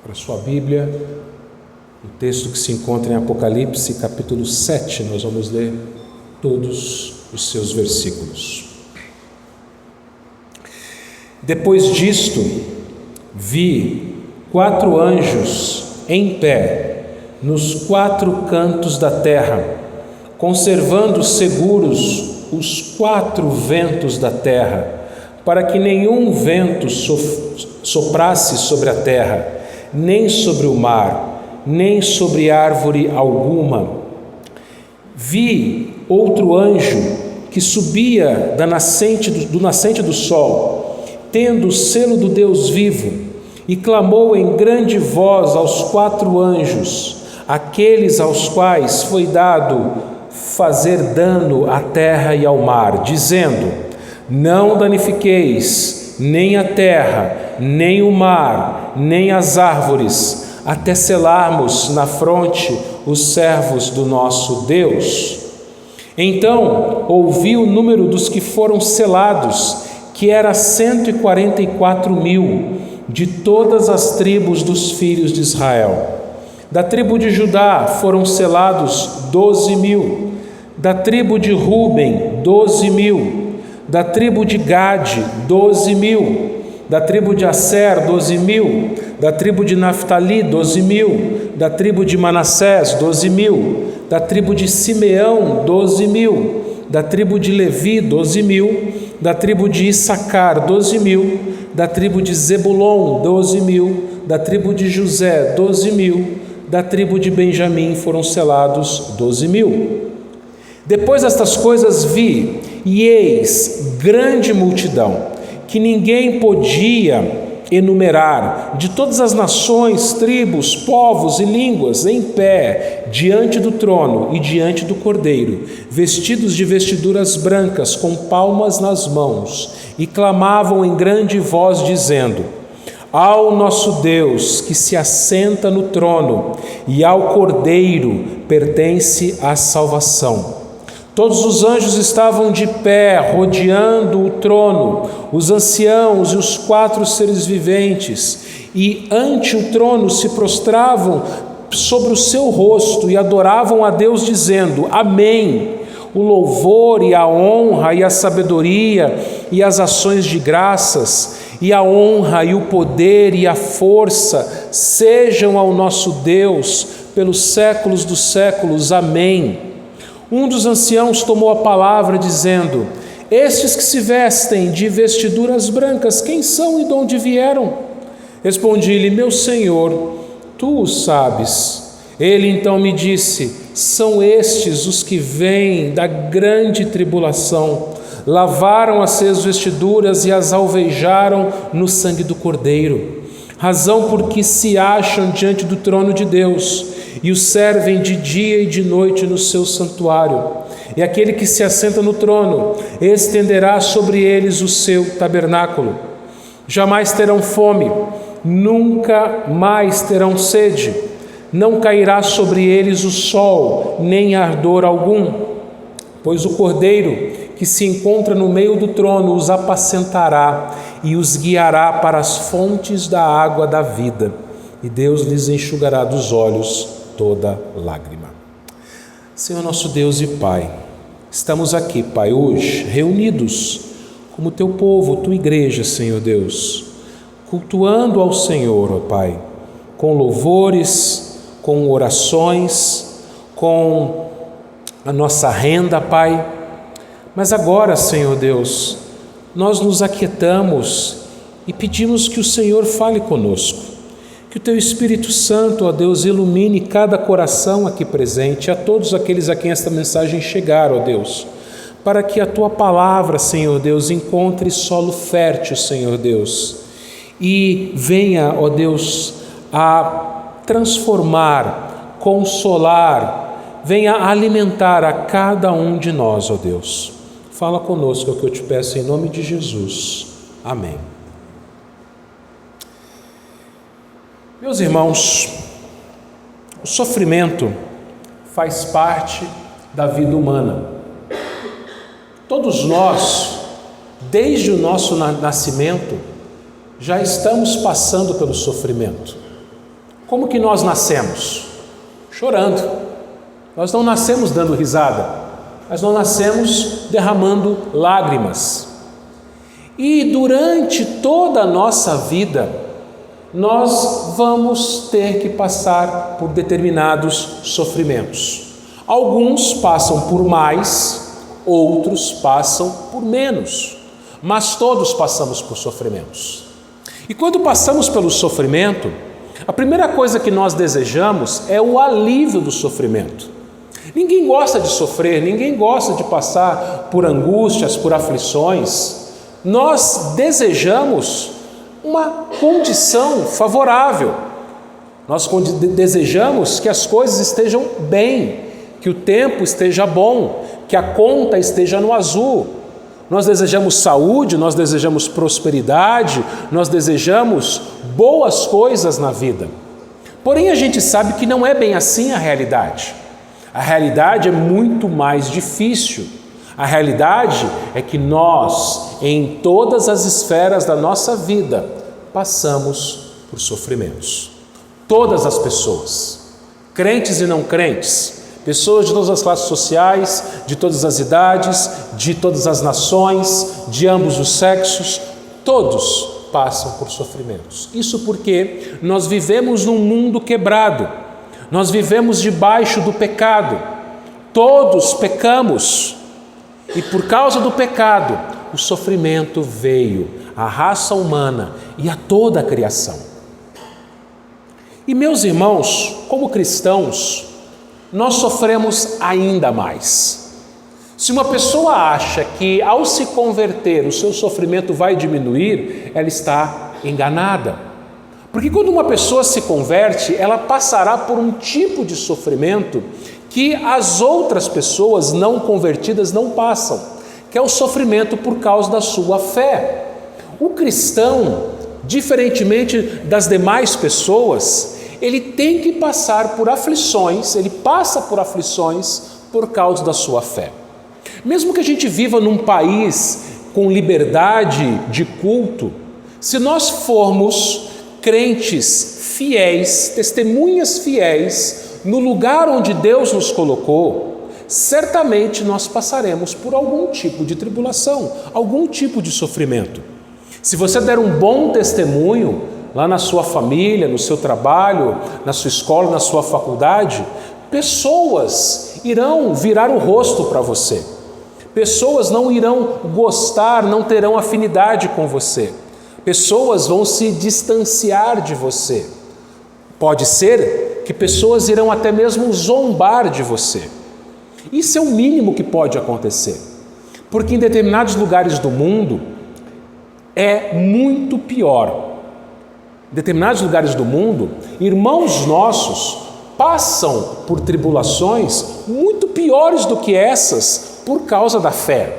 Para a sua Bíblia, o texto que se encontra em Apocalipse, capítulo 7, nós vamos ler todos os seus versículos. Depois disto, vi 4 anjos em pé nos 4 cantos da terra, conservando seguros os 4 ventos da terra, para que nenhum vento soprasse sobre a terra, nem sobre o mar, nem sobre árvore alguma. Vi outro anjo que subia do nascente do sol, tendo o selo do Deus vivo, e clamou em grande voz aos 4 anjos, aqueles aos quais foi dado fazer dano à terra e ao mar, dizendo: não danifiqueis nem a terra, nem o mar, nem as árvores, até selarmos na fronte os servos do nosso Deus. Então ouvi o número dos que foram selados, que era 144.000, de todas as tribos dos filhos de Israel. Da tribo de Judá foram selados 12.000, da tribo de Ruben 12.000, da tribo de Gade 12.000, da tribo de Aser 12.000, da tribo de Naftali 12.000, da tribo de Manassés 12.000, da tribo de Simeão 12.000, da tribo de Levi 12.000, da tribo de Issacar 12.000, da tribo de Zebulon 12.000, da tribo de José 12.000, da tribo de Benjamim foram selados 12.000. Depois destas coisas vi, e eis grande multidão, que ninguém podia enumerar, de todas as nações, tribos, povos e línguas, em pé, diante do trono e diante do Cordeiro, vestidos de vestiduras brancas, com palmas nas mãos, e clamavam em grande voz, dizendo: ao nosso Deus que se assenta no trono e ao Cordeiro pertence a salvação. Todos os anjos estavam de pé, rodeando o trono, os anciãos e os 4 seres viventes, e ante o trono se prostravam sobre o seu rosto e adoravam a Deus, dizendo: amém. O louvor e a honra e a sabedoria e as ações de graças e a honra e o poder e a força sejam ao nosso Deus pelos séculos dos séculos. Amém. Um dos anciãos tomou a palavra, dizendo: estes que se vestem de vestiduras brancas, quem são e de onde vieram? Respondi-lhe: meu Senhor, tu o sabes. Ele então me disse: são estes os que vêm da grande tribulação, lavaram as suas vestiduras e as alvejaram no sangue do Cordeiro, razão por que se acham diante do trono de Deus e o servem de dia e de noite no seu santuário. E aquele que se assenta no trono estenderá sobre eles o seu tabernáculo. Jamais terão fome, nunca mais terão sede. Não cairá sobre eles o sol, nem ardor algum, pois o Cordeiro que se encontra no meio do trono os apacentará e os guiará para as fontes da água da vida, e Deus lhes enxugará dos olhos toda lágrima. Senhor nosso Deus e Pai, estamos aqui, Pai, hoje reunidos como teu povo, tua igreja, Senhor Deus, cultuando ao Senhor, ó Pai, com louvores, com orações, com a nossa renda, Pai. Mas agora, Senhor Deus, nós nos aquietamos e pedimos que o Senhor fale conosco, que o Teu Espírito Santo, ó Deus, ilumine cada coração aqui presente, a todos aqueles a quem esta mensagem chegar, ó Deus, para que a Tua palavra, Senhor Deus, encontre solo fértil, Senhor Deus, e venha, ó Deus, a transformar, consolar, venha alimentar a cada um de nós, ó Deus. Fala conosco, é o que eu te peço em nome de Jesus. Amém. Meus irmãos, o sofrimento faz parte da vida humana. Todos nós, desde o nosso nascimento, já estamos passando pelo sofrimento. Como que nós nascemos? Chorando. Nós não nascemos dando risada, nós não nascemos derramando lágrimas. E durante toda a nossa vida, nós vamos ter que passar por determinados sofrimentos. Alguns passam por mais, outros passam por menos, mas todos passamos por sofrimentos. E quando passamos pelo sofrimento, a primeira coisa que nós desejamos é o alívio do sofrimento. Ninguém gosta de sofrer, ninguém gosta de passar por angústias, por aflições. Nós desejamos uma condição favorável. Nós desejamos que as coisas estejam bem, que o tempo esteja bom, que a conta esteja no azul. Nós desejamos saúde, nós desejamos prosperidade, nós desejamos boas coisas na vida. Porém, a gente sabe que não é bem assim a realidade. A realidade é muito mais difícil. A realidade é que nós, em todas as esferas da nossa vida, passamos por sofrimentos. Todas as pessoas, crentes e não crentes, pessoas de todas as classes sociais, de todas as idades, de todas as nações, de ambos os sexos, todos passam por sofrimentos. Isso porque nós vivemos num mundo quebrado, nós vivemos debaixo do pecado, todos pecamos e por causa do pecado o sofrimento veio à raça humana e a toda a criação. E meus irmãos, como cristãos, nós sofremos ainda mais. Se uma pessoa acha que ao se converter o seu sofrimento vai diminuir, ela está enganada. Porque quando uma pessoa se converte, ela passará por um tipo de sofrimento que as outras pessoas não convertidas não passam, que é o sofrimento por causa da sua fé. O cristão, diferentemente das demais pessoas, ele tem que passar por aflições, ele passa por aflições por causa da sua fé. Mesmo que a gente viva num país com liberdade de culto, se nós formos crentes fiéis, testemunhas fiéis, no lugar onde Deus nos colocou, certamente nós passaremos por algum tipo de tribulação, algum tipo de sofrimento. Se você der um bom testemunho lá na sua família, no seu trabalho, na sua escola, na sua faculdade, pessoas irão virar o rosto para você. Pessoas não irão gostar, não terão afinidade com você. Pessoas vão se distanciar de você. Pode ser que pessoas irão até mesmo zombar de você. Isso é o mínimo que pode acontecer. Porque em determinados lugares do mundo é muito pior. Em determinados lugares do mundo, irmãos nossos passam por tribulações muito piores do que essas por causa da fé.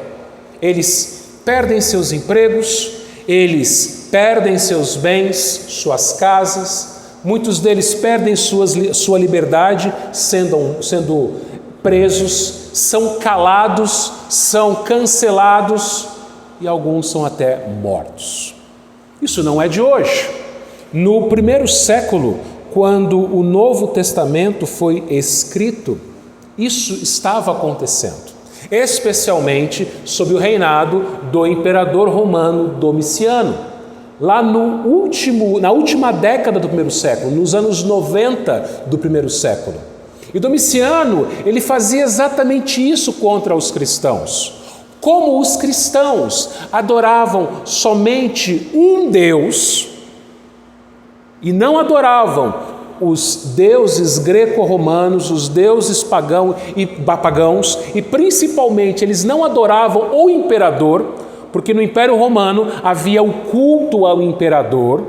Eles perdem seus empregos, eles perdem seus bens, suas casas, muitos deles perdem sua liberdade sendo presos, são calados, são cancelados e alguns são até mortos. Isso não é de hoje. No primeiro século, quando o Novo Testamento foi escrito, isso estava acontecendo, especialmente sob o reinado do imperador romano Domiciano, lá na última década do primeiro século, nos anos 90 do primeiro século. E Domiciano, ele fazia exatamente isso contra os cristãos. Como os cristãos adoravam somente um Deus e não adoravam os deuses greco-romanos, os deuses pagãos e principalmente eles não adoravam o imperador, porque no Império Romano havia o culto ao imperador.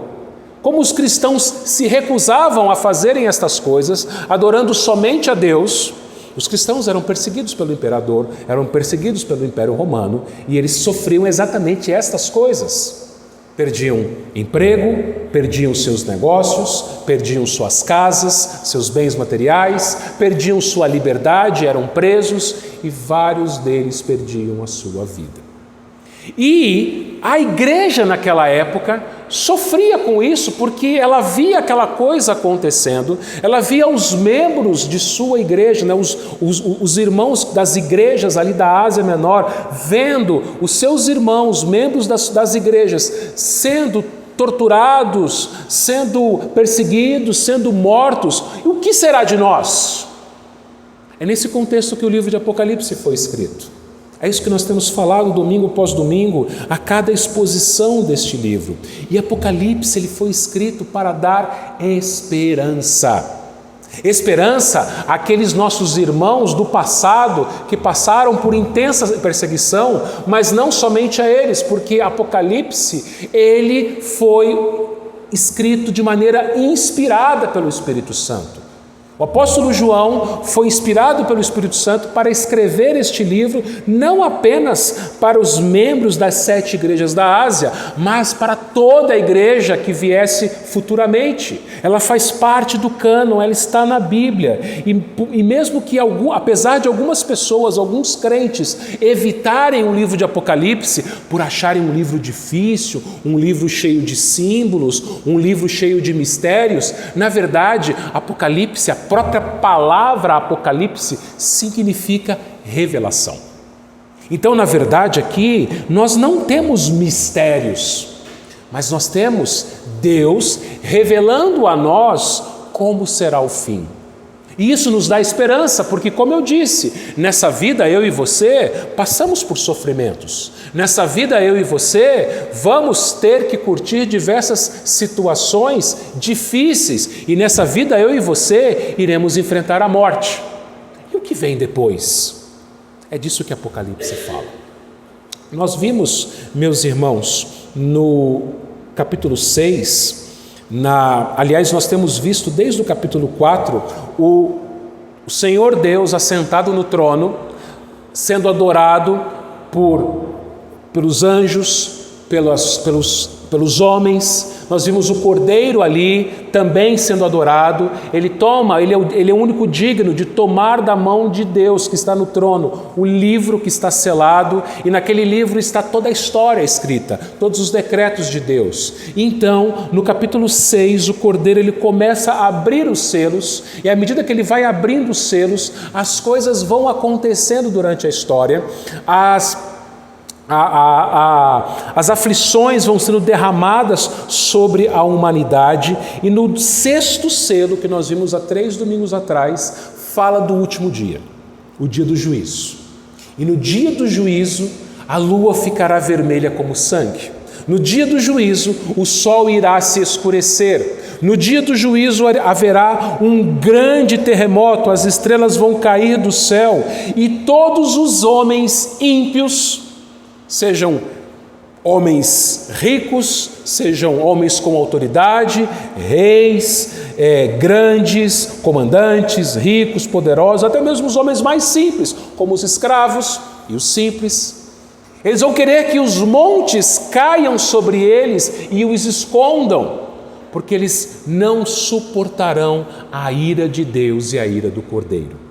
Como os cristãos se recusavam a fazerem estas coisas, adorando somente a Deus, os cristãos eram perseguidos pelo imperador, eram perseguidos pelo Império Romano e eles sofriam exatamente estas coisas. Perdiam emprego, perdiam seus negócios, perdiam suas casas, seus bens materiais, perdiam sua liberdade, eram presos e vários deles perdiam a sua vida. E a igreja naquela época sofria com isso porque ela via aquela coisa acontecendo, ela via os membros de sua igreja, né, os irmãos das igrejas ali da Ásia Menor, vendo os seus irmãos, membros das igrejas, sendo torturados, sendo perseguidos, sendo mortos. E o que será de nós? É nesse contexto que o livro de Apocalipse foi escrito. É isso que nós temos falado domingo após domingo, a cada exposição deste livro. E Apocalipse ele foi escrito para dar esperança. Esperança àqueles nossos irmãos do passado que passaram por intensa perseguição, mas não somente a eles, porque Apocalipse ele foi escrito de maneira inspirada pelo Espírito Santo. O apóstolo João foi inspirado pelo Espírito Santo para escrever este livro, não apenas para os membros das 7 igrejas da Ásia, mas para toda a igreja que viesse futuramente. Ela faz parte do cânon, ela está na Bíblia. E mesmo que, apesar de algumas pessoas, alguns crentes, evitarem o livro de Apocalipse por acharem um livro difícil, um livro cheio de símbolos, um livro cheio de mistérios, na verdade, Apocalipse, a própria palavra Apocalipse significa revelação. Então, na verdade, aqui nós não temos mistérios, mas nós temos Deus revelando a nós como será o fim. E isso nos dá esperança, porque, como eu disse, nessa vida eu e você passamos por sofrimentos. Nessa vida eu e você vamos ter que curtir diversas situações difíceis. E nessa vida eu e você iremos enfrentar a morte. E o que vem depois? É disso que Apocalipse fala. Nós vimos, meus irmãos, no capítulo 6... Aliás, nós temos visto desde o capítulo 4 o Senhor Deus assentado no trono, sendo adorado pelos anjos, pelos homens. Nós vimos o Cordeiro ali também sendo adorado. Ele é o único digno de tomar da mão de Deus que está no trono o livro que está selado, e naquele livro está toda a história escrita, todos os decretos de Deus. E então, no capítulo 6, o Cordeiro ele começa a abrir os selos, e à medida que ele vai abrindo os selos, as coisas vão acontecendo durante a história. As aflições vão sendo derramadas sobre a humanidade, e no 6º selo, que nós vimos há 3 domingos atrás, fala do último dia, o dia do juízo. E no dia do juízo, a lua ficará vermelha como sangue. No dia do juízo, o sol irá se escurecer. No dia do juízo haverá um grande terremoto, as estrelas vão cair do céu, e todos os homens ímpios, sejam homens ricos, sejam homens com autoridade, reis, grandes, comandantes, ricos, poderosos, até mesmo os homens mais simples, como os escravos e os simples. Eles vão querer que os montes caiam sobre eles e os escondam, porque eles não suportarão a ira de Deus e a ira do Cordeiro.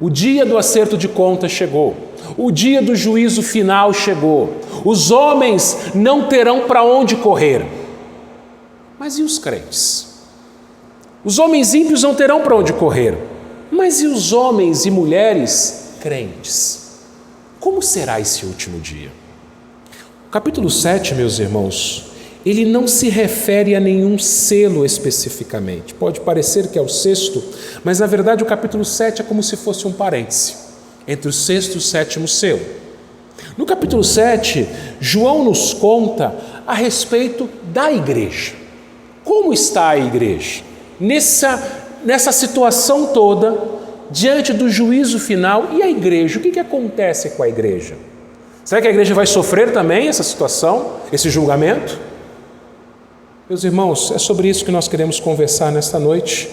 O dia do acerto de contas chegou. O dia do juízo final chegou. Os homens não terão para onde correr. Mas e os crentes? Os homens ímpios não terão para onde correr. Mas e os homens e mulheres crentes? Como será esse último dia? O capítulo 7, meus irmãos, ele não se refere a nenhum selo especificamente. Pode parecer que é o 6º, mas na verdade o capítulo 7 é como se fosse um parêntese entre o 6º e o 7º selo. No capítulo 7, João nos conta a respeito da igreja. Como está a igreja? Nessa situação toda, diante do juízo final, e a igreja? O que acontece com a igreja? Será que a igreja vai sofrer também essa situação, esse julgamento? Meus irmãos, é sobre isso que nós queremos conversar nesta noite.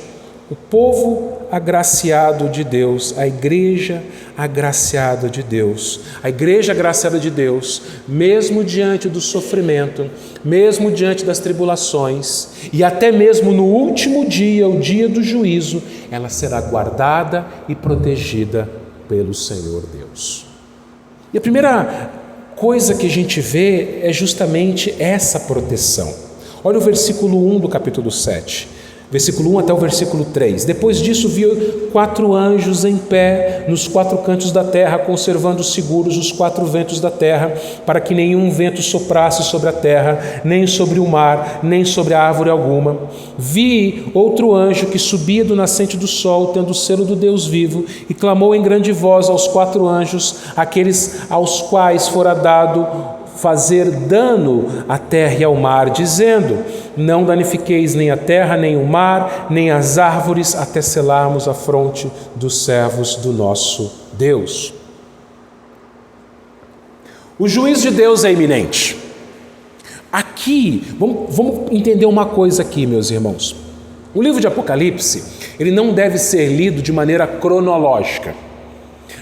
O povo agraciado de Deus, a igreja agraciada de Deus. A igreja agraciada de Deus, mesmo diante do sofrimento, mesmo diante das tribulações, e até mesmo no último dia, o dia do juízo, ela será guardada e protegida pelo Senhor Deus. E a primeira coisa que a gente vê é justamente essa proteção. Olha o versículo 1 do capítulo 7. Versículo 1 até o versículo 3. Depois disso viu 4 anjos em pé nos 4 cantos da terra, conservando seguros os 4 ventos da terra, para que nenhum vento soprasse sobre a terra, nem sobre o mar, nem sobre a árvore alguma. Vi outro anjo que subia do nascente do sol, tendo o selo do Deus vivo, e clamou em grande voz aos 4 anjos, aqueles aos quais fora dado fazer dano à terra e ao mar, dizendo: não danifiqueis nem a terra, nem o mar, nem as árvores, até selarmos a fronte dos servos do nosso Deus. O juízo de Deus é iminente. Aqui, vamos entender uma coisa aqui, meus irmãos. O livro de Apocalipse, ele não deve ser lido de maneira cronológica.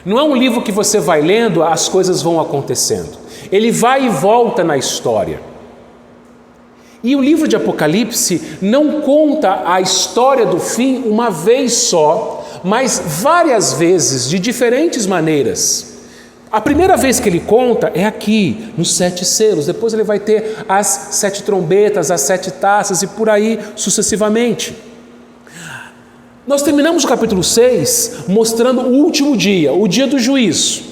Não é um livro que você vai lendo, as coisas vão acontecendo. Ele vai e volta na história. E o livro de Apocalipse não conta a história do fim uma vez só, mas várias vezes, de diferentes maneiras. A primeira vez que ele conta é aqui, nos 7 selos. Depois ele vai ter as 7 trombetas, as 7 taças e por aí sucessivamente. Nós terminamos o capítulo 6 mostrando o último dia, o dia do juízo.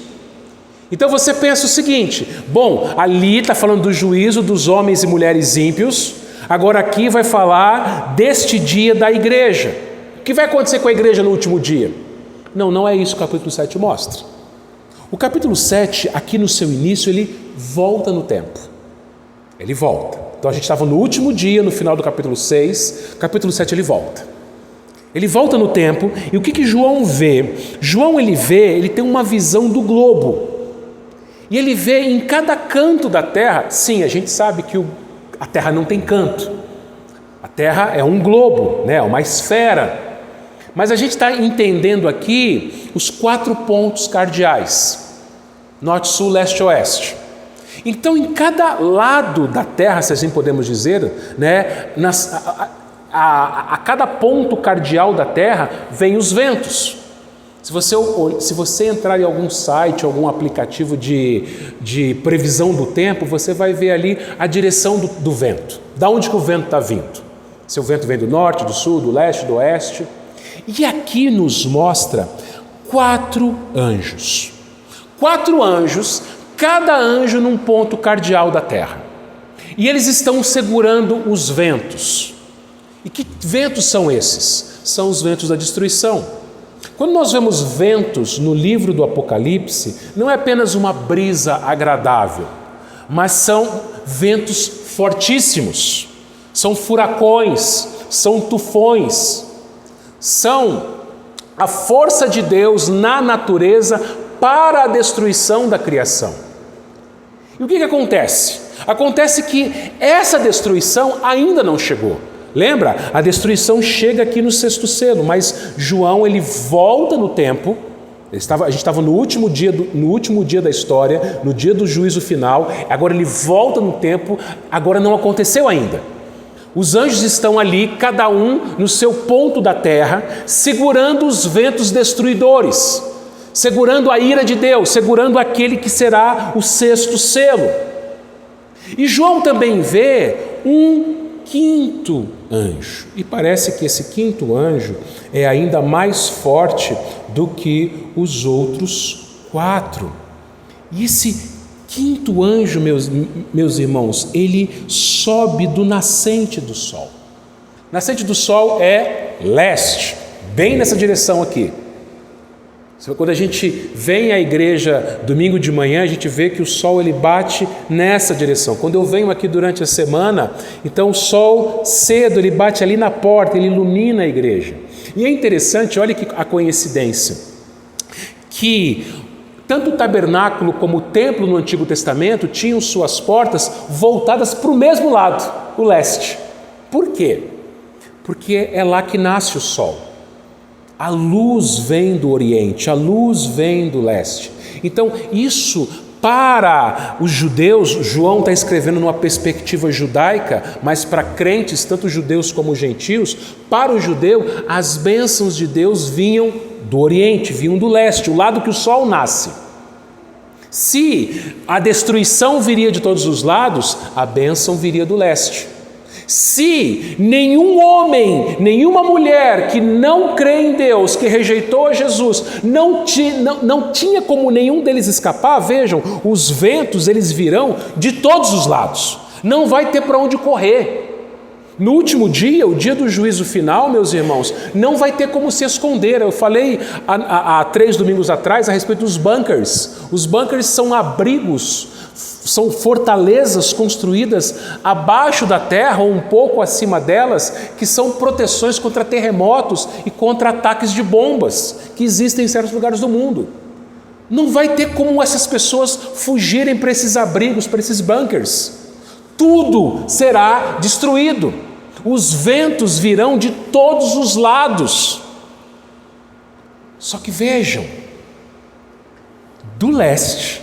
Então você pensa o seguinte: bom, ali está falando do juízo dos homens e mulheres ímpios, agora aqui vai falar deste dia da igreja. O que vai acontecer com a igreja no último dia? Não é isso que o capítulo 7 mostra. O capítulo 7, aqui no seu início, ele volta no tempo. Ele volta. Então a gente estava no último dia, no final do capítulo 6, capítulo 7 ele volta. Ele volta no tempo, e o que João vê? João ele tem uma visão do globo. E ele vê em cada canto da terra. Sim, a gente sabe que a terra não tem canto. A terra é um globo, né? Uma esfera. Mas a gente está entendendo aqui os 4 pontos cardeais: norte, sul, leste, oeste. Então, em cada lado da terra, se assim podemos dizer, né, a cada ponto cardeal da terra vem os ventos. Se você entrar em algum site, algum aplicativo de previsão do tempo, você vai ver ali a direção do vento. Da onde que o vento está vindo? Se o vento vem do norte, do sul, do leste, do oeste. E aqui nos mostra 4 anjos. 4 anjos, cada anjo num ponto cardeal da terra. E eles estão segurando os ventos. E que ventos são esses? São os ventos da destruição. Quando nós vemos ventos no livro do Apocalipse, não é apenas uma brisa agradável, mas são ventos fortíssimos, são furacões, são tufões, são a força de Deus na natureza para a destruição da criação. E o que acontece? Acontece que essa destruição ainda não chegou. Lembra? A destruição chega aqui no 6º selo, mas João ele volta no tempo. A gente estava no último dia da história, no dia do juízo final. Agora ele volta no tempo. Agora não aconteceu ainda. Os anjos estão ali, cada um no seu ponto da terra, segurando os ventos destruidores, segurando a ira de Deus, segurando aquele que será o 6º selo. E João também vê um 5º anjo, e parece que esse 5º anjo é ainda mais forte do que os outros 4. E esse 5º anjo, meus irmãos, ele sobe do nascente do sol. Nascente do sol é leste, bem nessa direção aqui. Quando a gente vem à igreja domingo de manhã, a gente vê que o sol ele bate nessa direção. Quando eu venho aqui durante a semana, então o sol cedo ele bate ali na porta, ele ilumina a igreja. E é interessante, olha que a coincidência, que tanto o tabernáculo como o templo no Antigo Testamento tinham suas portas voltadas para o mesmo lado, o leste. Por quê? Porque é lá que nasce o sol. A luz vem do Oriente, a luz vem do leste. Então, isso para os judeus, João está escrevendo numa perspectiva judaica, mas para crentes, tanto judeus como gentios, para o judeu, as bênçãos de Deus vinham do Oriente, vinham do leste, o lado que o sol nasce. Se a destruição viria de todos os lados, a bênção viria do leste. Se nenhum homem, nenhuma mulher que não crê em Deus, que rejeitou a Jesus, não tinha como nenhum deles escapar, vejam, os ventos eles virão de todos os lados, não vai ter para onde correr. No último dia, o dia do juízo final, meus irmãos, não vai ter como se esconder. Eu falei há 3 domingos atrás a respeito dos bunkers. Os bunkers são abrigos, são fortalezas construídas abaixo da terra ou um pouco acima delas, que são proteções contra terremotos e contra ataques de bombas que existem em certos lugares do mundo. Não vai ter como essas pessoas fugirem para esses abrigos, para esses bunkers. Tudo será destruído. Os ventos virão de todos os lados. Só que vejam, do leste,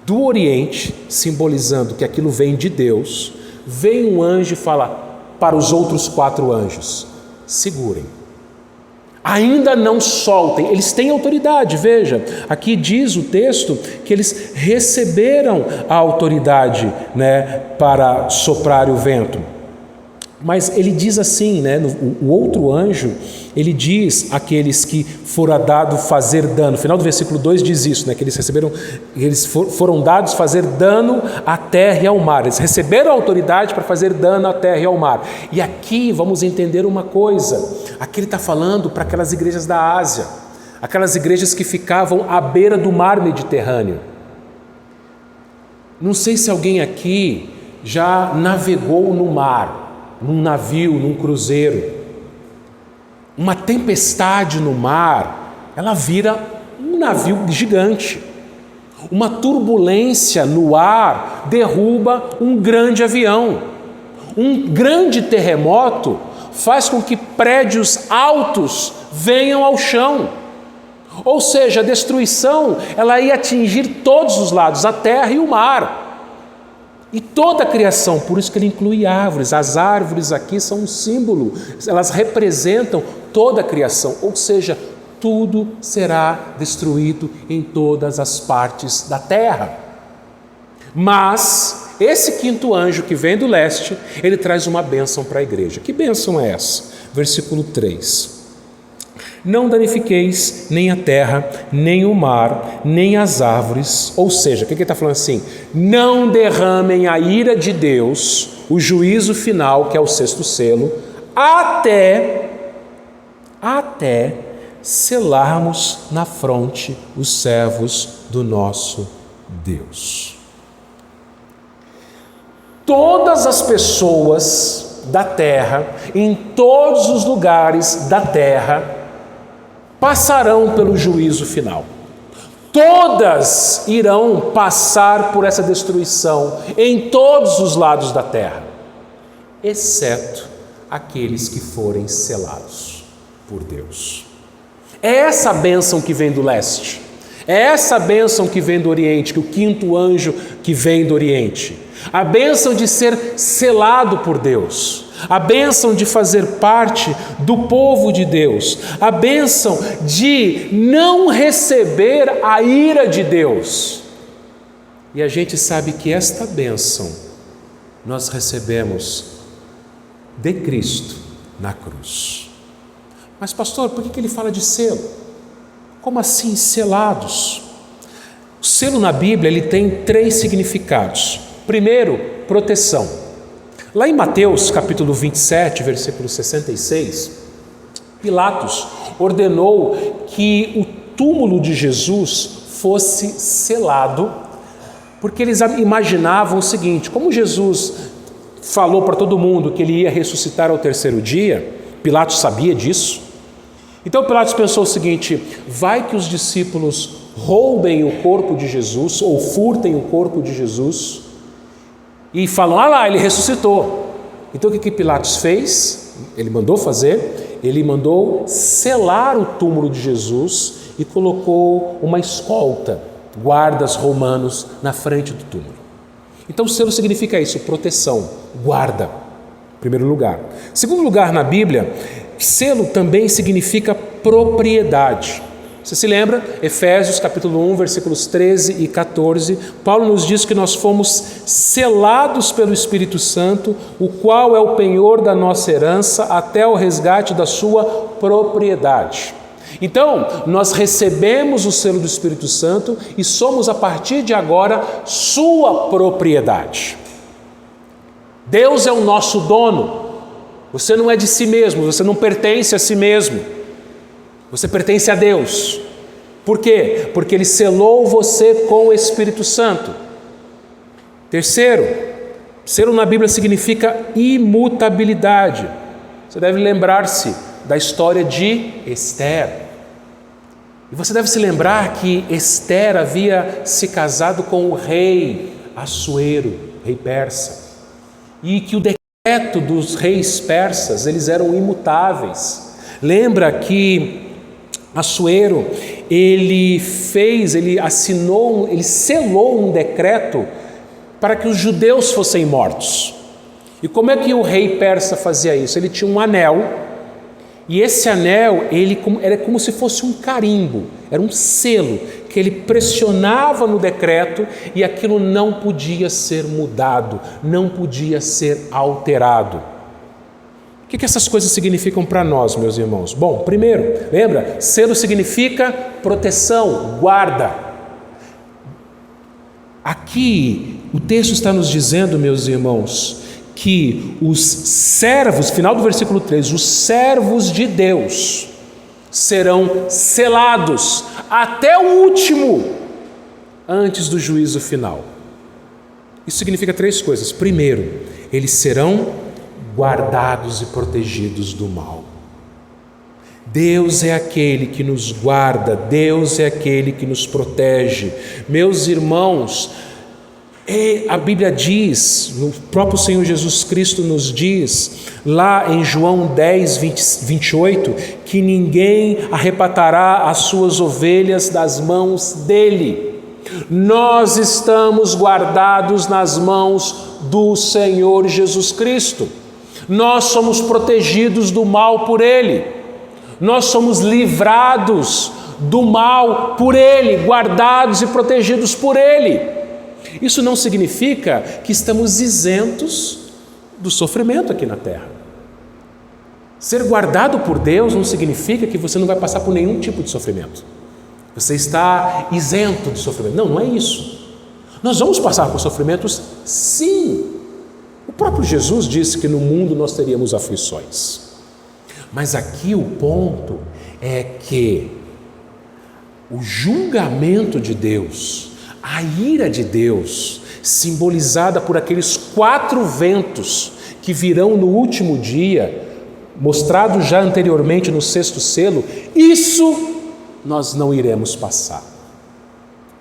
do oriente, simbolizando que aquilo vem de Deus, vem um anjo e fala para os outros 4 anjos: segurem, ainda não soltem. Eles têm autoridade, veja, aqui diz o texto que eles receberam a autoridade, para soprar o vento. Mas ele diz assim, o outro anjo, ele diz àqueles que fora dado fazer dano. No final do versículo 2 diz isso, que eles foram dados fazer dano à terra e ao mar. Eles receberam a autoridade para fazer dano à terra e ao mar. E aqui vamos entender uma coisa. Aqui ele está falando para aquelas igrejas da Ásia, aquelas igrejas que ficavam à beira do mar Mediterrâneo. Não sei se alguém aqui já navegou no mar, num navio, num cruzeiro. Uma tempestade no mar, ela vira um navio gigante. Uma turbulência no ar derruba um grande avião. Um grande terremoto faz com que prédios altos venham ao chão. Ou seja, a destruição, ela ia atingir todos os lados, a terra e o mar. E toda a criação, por isso que ele inclui árvores. As árvores aqui são um símbolo, elas representam toda a criação, ou seja, tudo será destruído em todas as partes da terra. Mas esse 5º anjo que vem do leste, ele traz uma bênção para a igreja. Que bênção é essa? Versículo 3. Não danifiqueis nem a terra, nem o mar, nem as árvores. Ou seja, o que ele está falando assim? Não derramem a ira de Deus, o juízo final, que é o 6º selo, até selarmos na fronte os servos do nosso Deus. Todas as pessoas da terra, em todos os lugares da terra, passarão pelo juízo final. Todas irão passar por essa destruição em todos os lados da terra, exceto aqueles que forem selados por Deus. É essa a bênção que vem do leste, é essa a bênção que vem do oriente, que o 5º anjo que vem do oriente. A bênção de ser selado por Deus, a bênção de fazer parte do povo de Deus, a bênção de não receber a ira de Deus. E a gente sabe que esta bênção nós recebemos de Cristo na cruz. Mas pastor, por que ele fala de selo? Como assim selados? O selo na Bíblia ele tem 3 significados. Primeiro, proteção. Lá em Mateus capítulo 27, versículo 66, Pilatos ordenou que o túmulo de Jesus fosse selado, porque eles imaginavam o seguinte: como Jesus falou para todo mundo que ele ia ressuscitar ao 3º dia, Pilatos sabia disso. Então Pilatos pensou o seguinte: vai que os discípulos roubem o corpo de Jesus ou furtem o corpo de Jesus e falam, lá, ele ressuscitou. Então o que Pilatos fez? Ele mandou fazer, ele mandou selar o túmulo de Jesus e colocou uma escolta, guardas romanos na frente do túmulo. Então selo significa isso, proteção, guarda, em primeiro lugar. Segundo lugar na Bíblia, selo também significa propriedade. Você se lembra? Efésios capítulo 1, versículos 13 e 14, Paulo nos diz que nós fomos selados pelo Espírito Santo, o qual é o penhor da nossa herança até o resgate da sua propriedade. Então, nós recebemos o selo do Espírito Santo e somos a partir de agora sua propriedade. Deus é o nosso dono. Você não é de si mesmo, você não pertence a si mesmo. Você pertence a Deus. Por quê? Porque Ele selou você com o Espírito Santo. Terceiro, selo na Bíblia significa imutabilidade. Você deve lembrar-se da história de Esther. E você deve se lembrar que Esther havia se casado com o rei Assuero, rei persa. E que o decreto dos reis persas, eles eram imutáveis. Lembra que Assuero, ele selou um decreto para que os judeus fossem mortos. E como é que o rei persa fazia isso? Ele tinha um anel, e esse anel era como se fosse um carimbo, era um selo que ele pressionava no decreto e aquilo não podia ser mudado, não podia ser alterado. O que essas coisas significam para nós, meus irmãos? Bom, primeiro, lembra? Selo significa proteção, guarda. Aqui, o texto está nos dizendo, meus irmãos, que os servos, final do versículo 3, os servos de Deus serão selados até o último, antes do juízo final. Isso significa três coisas. Primeiro, eles serão guardados e protegidos do mal. Deus é aquele que nos guarda, Deus é aquele que nos protege. Meus irmãos, a Bíblia diz, o próprio Senhor Jesus Cristo nos diz, lá em João 10, 28, que ninguém arrebatará as suas ovelhas das mãos dele. Nós estamos guardados nas mãos do Senhor Jesus Cristo. Nós somos protegidos do mal por Ele. Nós somos livrados do mal por Ele, guardados e protegidos por Ele. Isso não significa que estamos isentos do sofrimento aqui na terra. Ser guardado por Deus não significa que você não vai passar por nenhum tipo de sofrimento. Você está isento de sofrimento. Não, não é isso. Nós vamos passar por sofrimentos, sim. O próprio Jesus disse que no mundo nós teríamos aflições. Mas aqui o ponto é que o julgamento de Deus, a ira de Deus, simbolizada por aqueles 4 ventos que virão no último dia, mostrado já anteriormente no 6º selo, isso nós não iremos passar.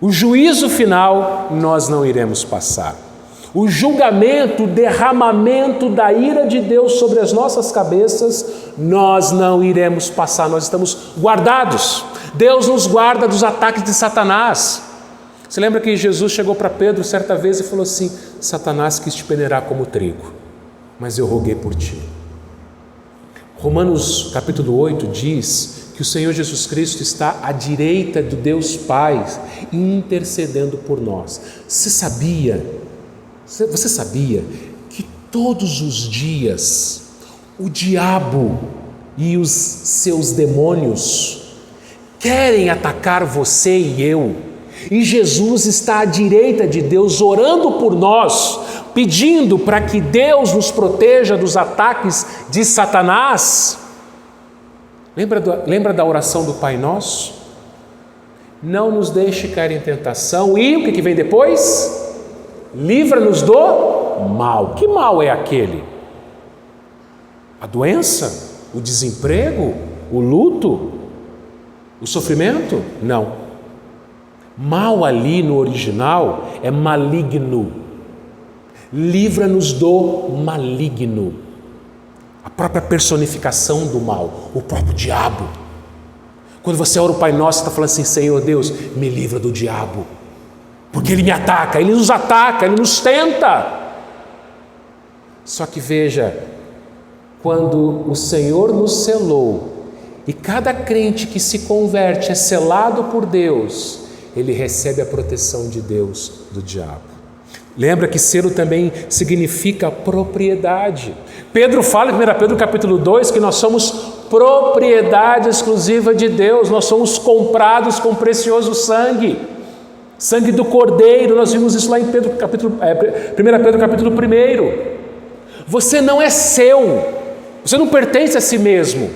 O juízo final nós não iremos passar. O julgamento, o derramamento da ira de Deus sobre as nossas cabeças, nós não iremos passar, nós estamos guardados. Deus nos guarda dos ataques de Satanás. Você lembra que Jesus chegou para Pedro certa vez e falou assim: Satanás quis te peneirar como trigo, mas eu roguei por ti. Romanos capítulo 8 diz que o Senhor Jesus Cristo está à direita do Deus Pai, intercedendo por nós. Você sabia que todos os dias o diabo e os seus demônios querem atacar você e eu? E Jesus está à direita de Deus, orando por nós, pedindo para que Deus nos proteja dos ataques de Satanás. Lembra da oração do Pai Nosso? Não nos deixe cair em tentação. E o que vem depois? Livra-nos do mal. Que mal é aquele? A doença? O desemprego? O luto? O sofrimento? Não. Mal ali no original é maligno. Livra-nos do maligno. A própria personificação do mal, o próprio diabo. Quando você ora o Pai Nosso, você está falando assim: Senhor Deus, me livra do diabo, porque ele me ataca, ele nos ataca, ele nos tenta. Só que veja, quando o Senhor nos selou, E cada crente que se converte, é selado por Deus, ele recebe a proteção de Deus do diabo. Lembra que selo também significa propriedade. Pedro fala em 1 Pedro capítulo 2 que nós somos propriedade exclusiva de Deus, nós somos comprados com precioso sangue, sangue do Cordeiro. Nós vimos isso lá em 1 Pedro capítulo 1. Você não é seu, você não pertence a si mesmo.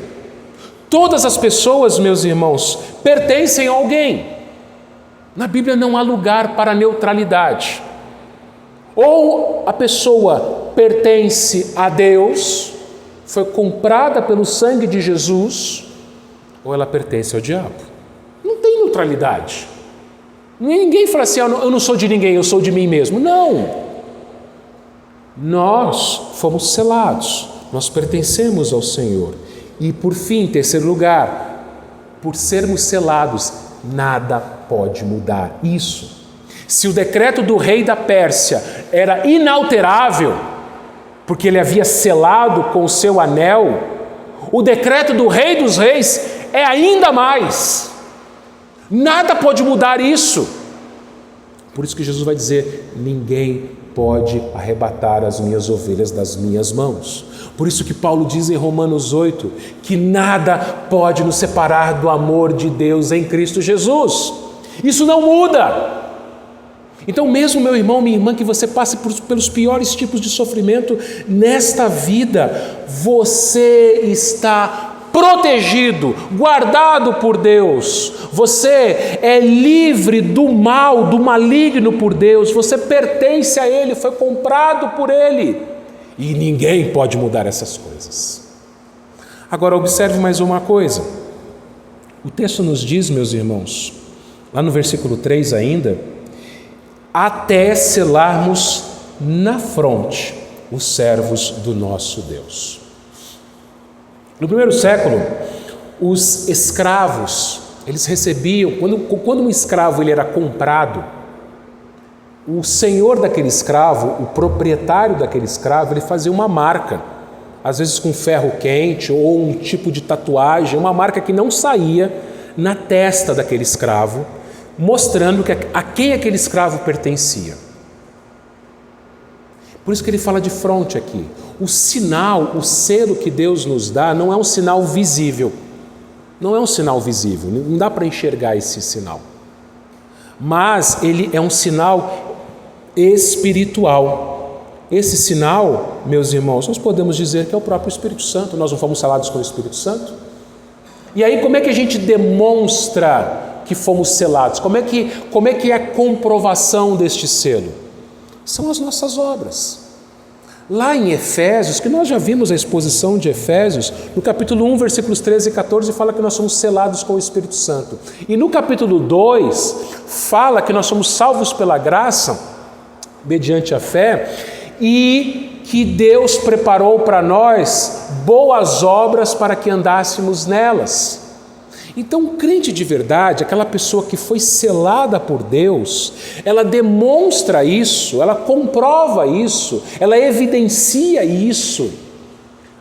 Todas as pessoas, meus irmãos, pertencem a alguém. Na Bíblia não há lugar para neutralidade. Ou a pessoa pertence a Deus, foi comprada pelo sangue de Jesus, ou ela pertence ao diabo. Não tem neutralidade. Ninguém fala assim, eu não sou de ninguém, eu sou de mim mesmo. Não. Nós fomos selados, nós pertencemos ao Senhor. E por fim, em terceiro lugar, por sermos selados, nada pode mudar isso. Se o decreto do rei da Pérsia era inalterável, porque ele havia selado com o seu anel, o decreto do rei dos reis é ainda mais. Nada pode mudar isso. Por isso que Jesus vai dizer, ninguém pode arrebatar as minhas ovelhas das minhas mãos. Por isso que Paulo diz em Romanos 8, que nada pode nos separar do amor de Deus em Cristo Jesus. Isso não muda. Então mesmo, meu irmão, minha irmã, que você passe pelos piores tipos de sofrimento nesta vida, você está protegido, guardado por Deus. Você é livre do mal, do maligno por Deus. Você pertence a Ele, foi comprado por Ele. E ninguém pode mudar essas coisas. Agora observe mais uma coisa. O texto nos diz, meus irmãos, lá no versículo 3 ainda, até selarmos na fronte os servos do nosso Deus. No primeiro século, os escravos, eles recebiam, quando um escravo ele era comprado, o senhor daquele escravo, o proprietário daquele escravo, ele fazia uma marca, às vezes com ferro quente ou um tipo de tatuagem, uma marca que não saía na testa daquele escravo, mostrando a quem aquele escravo pertencia. Por isso que ele fala de fronte aqui. O sinal, o selo que Deus nos dá não é um sinal visível. Não é um sinal visível, não dá para enxergar esse sinal. Mas ele é um sinal espiritual. Esse sinal, meus irmãos, nós podemos dizer que é o próprio Espírito Santo. Nós não fomos selados com o Espírito Santo? E aí como é que a gente demonstra que fomos selados? Como é que é a comprovação deste selo? São as nossas obras. Lá em Efésios, que nós já vimos a exposição de Efésios, no capítulo 1, versículos 13 e 14, fala que nós somos selados com o Espírito Santo. E no capítulo 2, fala que nós somos salvos pela graça, mediante a fé, e que Deus preparou para nós boas obras para que andássemos nelas. Então, um crente de verdade, aquela pessoa que foi selada por Deus, ela demonstra isso, ela comprova isso, ela evidencia isso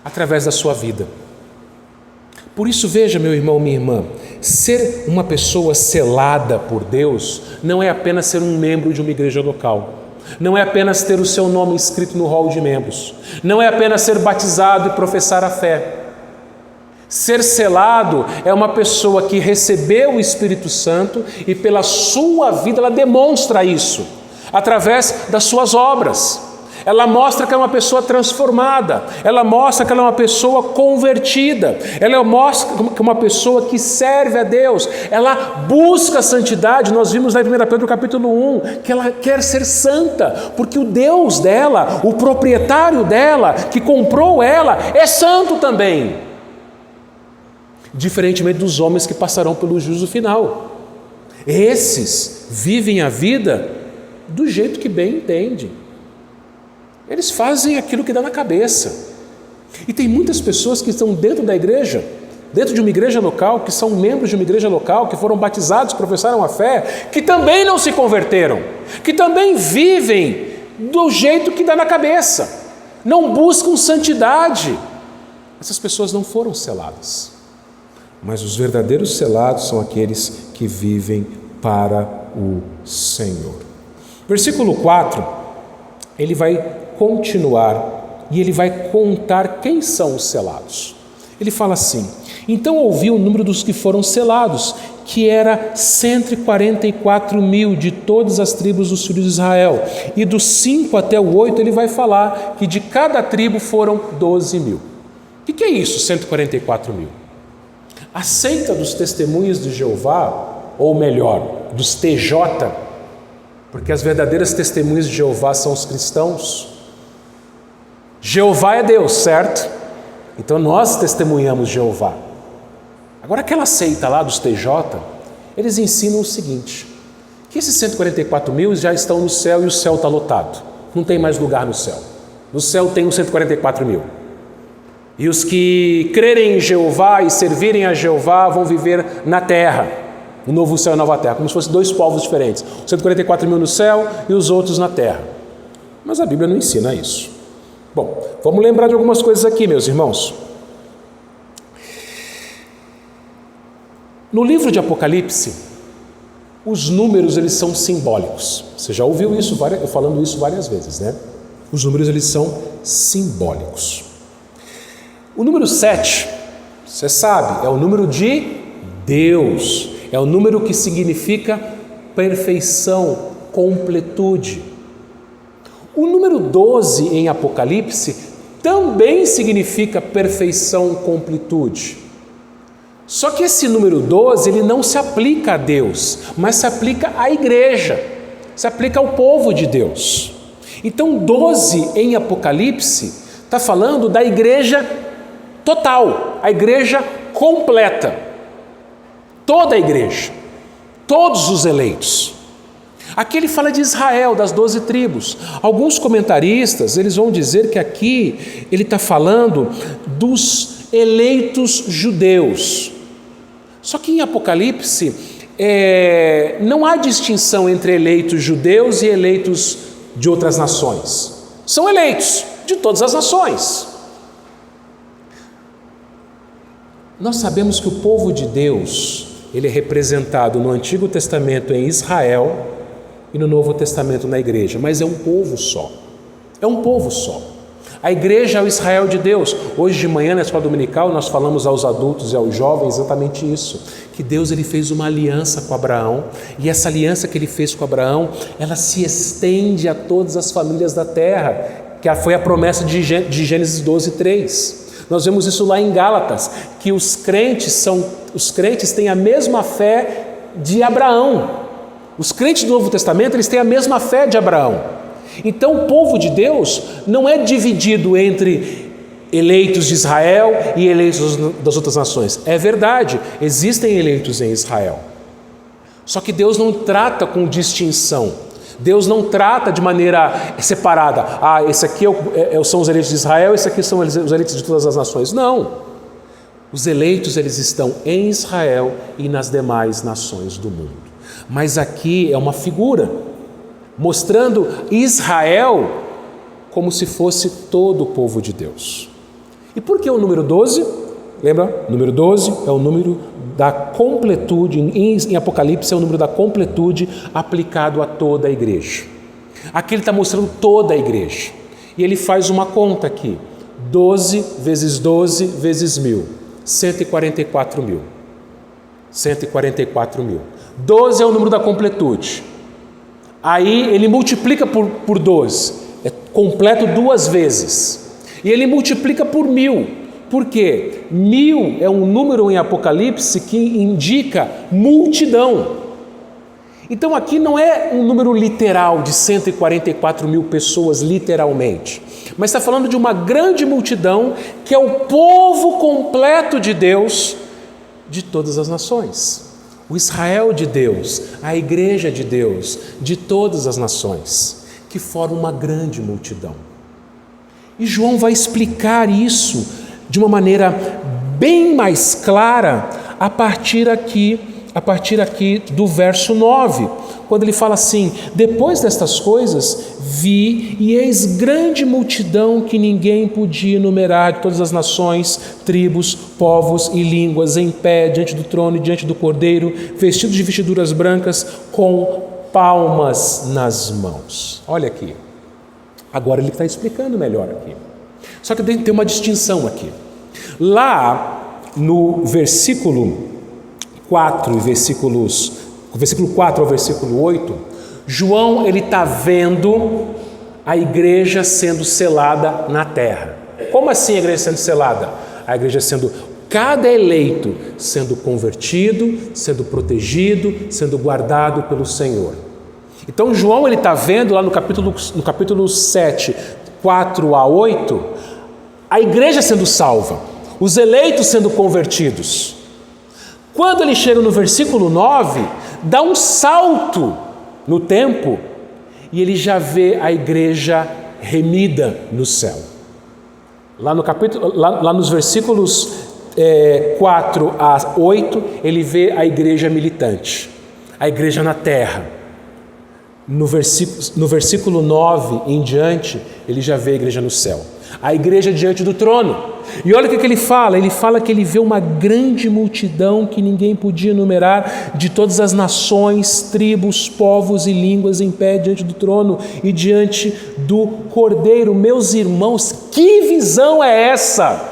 através da sua vida. Por isso, veja, meu irmão, minha irmã, ser uma pessoa selada por Deus não é apenas ser um membro de uma igreja local, não é apenas ter o seu nome escrito no rol de membros, não é apenas ser batizado e professar a fé. Ser selado é uma pessoa que recebeu o Espírito Santo e pela sua vida ela demonstra isso, através das suas obras. Ela mostra que é uma pessoa transformada, ela mostra que ela é uma pessoa convertida, ela mostra que é uma pessoa que serve a Deus, ela busca a santidade. Nós vimos lá em 1 Pedro capítulo 1, que ela quer ser santa, porque o Deus dela, o proprietário dela, que comprou ela, é santo também. Diferentemente dos homens que passarão pelo juízo final. Esses vivem a vida do jeito que bem entendem. Eles fazem aquilo que dá na cabeça. E tem muitas pessoas que estão dentro da igreja, dentro de uma igreja local, que são membros de uma igreja local, que foram batizados, professaram a fé, que também não se converteram, que também vivem do jeito que dá na cabeça, não buscam santidade. Essas pessoas não foram seladas. mas os verdadeiros selados são aqueles que vivem para o Senhor. Versículo 4, ele vai continuar e ele vai contar quem são os selados. Ele fala assim: então ouvi o número dos que foram selados, que era 144.000 de todas as tribos dos filhos de Israel. E dos 5 até o 8 ele vai falar que de cada tribo foram 12.000. O que é isso, 144.000? A seita dos testemunhas de Jeová, ou melhor, dos TJ, porque as verdadeiras testemunhas de Jeová são os cristãos. Jeová é Deus, certo? Então nós testemunhamos Jeová. Agora aquela seita lá dos TJ, eles ensinam o seguinte, que esses 144.000 já estão no céu e o céu está lotado. Não tem mais lugar no céu. No céu tem os 144.000. E os que crerem em Jeová e servirem a Jeová vão viver na terra, no novo céu e nova terra, como se fossem dois povos diferentes. 144.000 no céu e os outros na terra. Mas a Bíblia não ensina isso. Bom, vamos lembrar de algumas coisas aqui, meus irmãos. No livro de Apocalipse, os números eles são simbólicos. Você já ouviu isso, eu falando isso várias vezes, né? Os números eles são simbólicos. O número 7, você sabe, é o número de Deus. É o número que significa perfeição, completude. O número 12 em Apocalipse também significa perfeição, completude. Só que esse número 12, ele não se aplica a Deus, mas se aplica à igreja, se aplica ao povo de Deus. Então 12 em Apocalipse está falando da igreja total, a igreja completa. Toda a igreja, todos os eleitos. Aqui ele fala de Israel, das 12 tribos. Alguns comentaristas, eles vão dizer que aqui ele está falando dos eleitos judeus. Só que em Apocalipse não há distinção entre eleitos judeus e eleitos de outras nações. São eleitos de todas as nações. Nós sabemos que o povo de Deus, ele é representado no Antigo Testamento em Israel e no Novo Testamento na igreja, mas é um povo só. É um povo só. A igreja é o Israel de Deus. Hoje de manhã na escola dominical nós falamos aos adultos e aos jovens exatamente isso, que Deus ele fez uma aliança com Abraão, e essa aliança que ele fez com Abraão, ela se estende a todas as famílias da terra, que foi a promessa de Gênesis 12:3. Nós vemos isso lá em Gálatas, que os crentes têm a mesma fé de Abraão. Os crentes do Novo Testamento, eles têm a mesma fé de Abraão. Então o povo de Deus não é dividido entre eleitos de Israel e eleitos das outras nações. É verdade, existem eleitos em Israel. Só que Deus não trata com distinção. Deus não trata de maneira separada. Esse aqui são os eleitos de Israel, esse aqui são os eleitos de todas as nações. Não. Os eleitos eles estão em Israel e nas demais nações do mundo. Mas aqui é uma figura, mostrando Israel como se fosse todo o povo de Deus. E por que o número 12? Lembra? O número 12 é o número da completude, em Apocalipse é o número da completude aplicado a toda a igreja. Aqui ele está mostrando toda a igreja. E ele faz uma conta aqui, 12 vezes 12 vezes 1.000, 144.000. 144.000. 12 é o número da completude. Aí ele multiplica por 12, é completo 2 vezes. E ele multiplica por 1.000. Por quê? 1.000 é um número em Apocalipse que indica multidão. Então aqui não é um número literal de 144.000 pessoas, literalmente. Mas está falando de uma grande multidão que é o povo completo de Deus de todas as nações. O Israel de Deus, a igreja de Deus, de todas as nações, que formam uma grande multidão. E João vai explicar isso de uma maneira bem mais clara a partir aqui do verso 9, quando ele fala assim: depois destas coisas vi e eis grande multidão que ninguém podia enumerar, de todas as nações, tribos, povos e línguas, em pé diante do trono e diante do Cordeiro, vestidos de vestiduras brancas, com palmas nas mãos. Olha aqui. Agora ele está explicando melhor aqui. Só que tem uma distinção aqui. Lá no versículo 4, versículo 4 ao versículo 8, João ele está vendo a igreja sendo selada na terra. Como assim a igreja sendo selada? A igreja sendo, cada eleito sendo convertido, sendo protegido, sendo guardado pelo Senhor. Então João ele está vendo lá no capítulo 7, 4 a 8, a igreja sendo salva, os eleitos sendo convertidos. Quando ele chega no versículo 9, dá um salto no tempo e ele já vê a igreja remida no céu. Lá nos versículos 4 a 8, ele vê a igreja militante, a igreja na terra. No versículo 9 em diante, ele já vê a igreja no céu, a igreja diante do trono. E olha o que ele fala. Ele fala que ele vê uma grande multidão que ninguém podia enumerar, de todas as nações, tribos, povos e línguas, em pé diante do trono e diante do Cordeiro. Meus irmãos, que visão é essa?